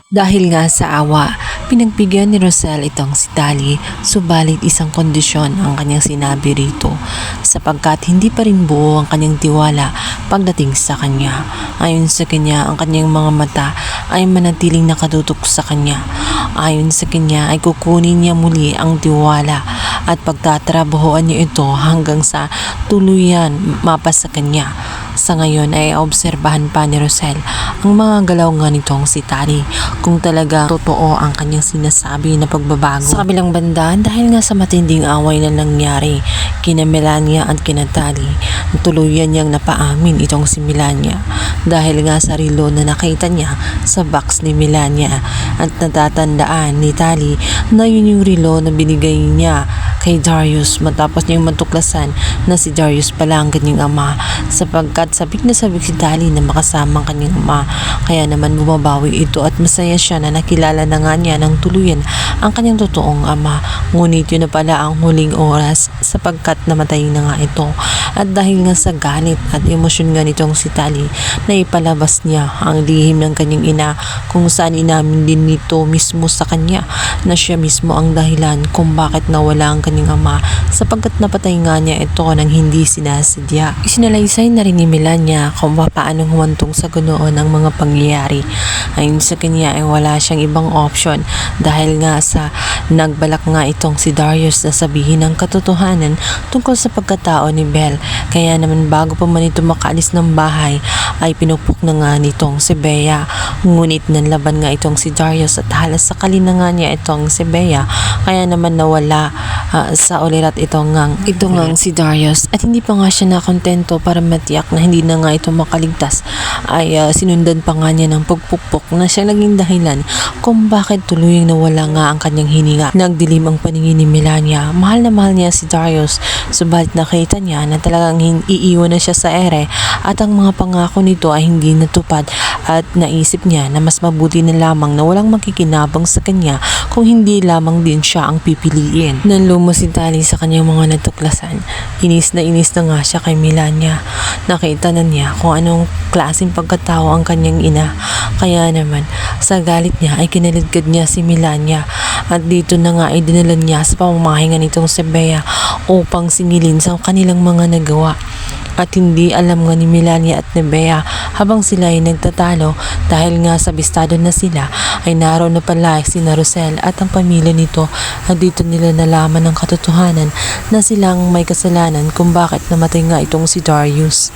Dahil nga sa awa, pinagbigyan ni Rosel itong si Tali, subalit isang kondisyon ang kanyang sinabi rito sapagkat hindi pa rin buo ang kanyang tiwala pagdating sa kanya. Ayon sa kanya, ang kanyang mga mata ay manatiling nakatutok sa kanya. Ayon sa kanya ay kukunin niya muli ang tiwala at pagtatrabahoan niya ito hanggang sa tuluyan mapa sa kanya. Sa ngayon ay obserbahan pa ni Rosel ang mga galaw nga nitong si Tali kung talaga totoo ang kanyang sinasabi na pagbabago. Sa kabilang banda, dahil nga sa matinding away na nangyari kina Melania at kina Tali, tuluyan niyang napaamin itong si Melania dahil nga sa relo na nakita niya sa box ni Melania at natatandaan ni Tali na yun yung relo na binigay niya kay Darius matapos niyang matuklasan na si Darius pala ang kanyang ama sapagkat sabik na sabik si Tali na makasama ang kanyang ama. Kaya naman bumabawi ito at masaya siya na nakilala na nga niya ng tuluyan ang kanyang totoong ama. Ngunit yun na pala ang huling oras sapagkat namatay na nga ito. At dahil nga sa galit at emosyon nga nitong si Tali na ipalabas niya ang lihim ng kanyang ina kung saan inamin din nito mismo sa kanya na siya mismo ang dahilan kung bakit nawala ang kanyang ama sapagkat napatay nga niya ito nang hindi sinasadya. Isinalaysay na rin ni Melania kung paano humantong sa ganoon ang mga pangyayari. Ayon sa kanya ay wala siyang ibang option dahil nga sa nagbalak nga itong si Darius na sabihin ang katotohanan tungkol sa pagkatao ni Belle. Kaya naman bago pa man ito makaalis ng bahay ay pinupok na nga nitong si Bea. Ngunit nanlaban nga itong si Darius at halos sakali na nga niya itong si Bea. Kaya naman nawala sa ulirat ito ngang si Darius at hindi pa nga siya nakontento para matiyak na hindi na nga ito makaligtas ay sinundan pa nga niya ng pagpukpok na siya naging dahilan kung bakit tuluyang nawala nga ang kanyang hininga. Nagdilim ang paningin ni Melania. Mahal na mahal niya si Darius subalit nakita niya na talagang iiwan na siya sa ere at ang mga pangako nito ay hindi natupad at naisip niya na mas mabuti na lamang na walang makikinabang sa kanya kung hindi lamang din siya ang pipiliin. Nanlumos si Tali sa kanyang mga natuklasan. Inis na nga siya kay Melania. Nakita na niya kung anong klaseng pagkatao ang kanyang ina. Kaya naman sa galit niya ay kinaligkad niya si Melania at dito na nga ay dinala niya sa pamamahinga nitong si Bea upang singilin sa kanilang mga nagawa. At hindi alam nga ni Melania at ni Bea habang sila ay nagtatalo dahil nga sa bistado na sila ay naroon na pala si Rosel at ang pamilya nito at dito nila nalaman ng katotohanan na silang may kasalanan kung bakit namatay nga itong si Darius.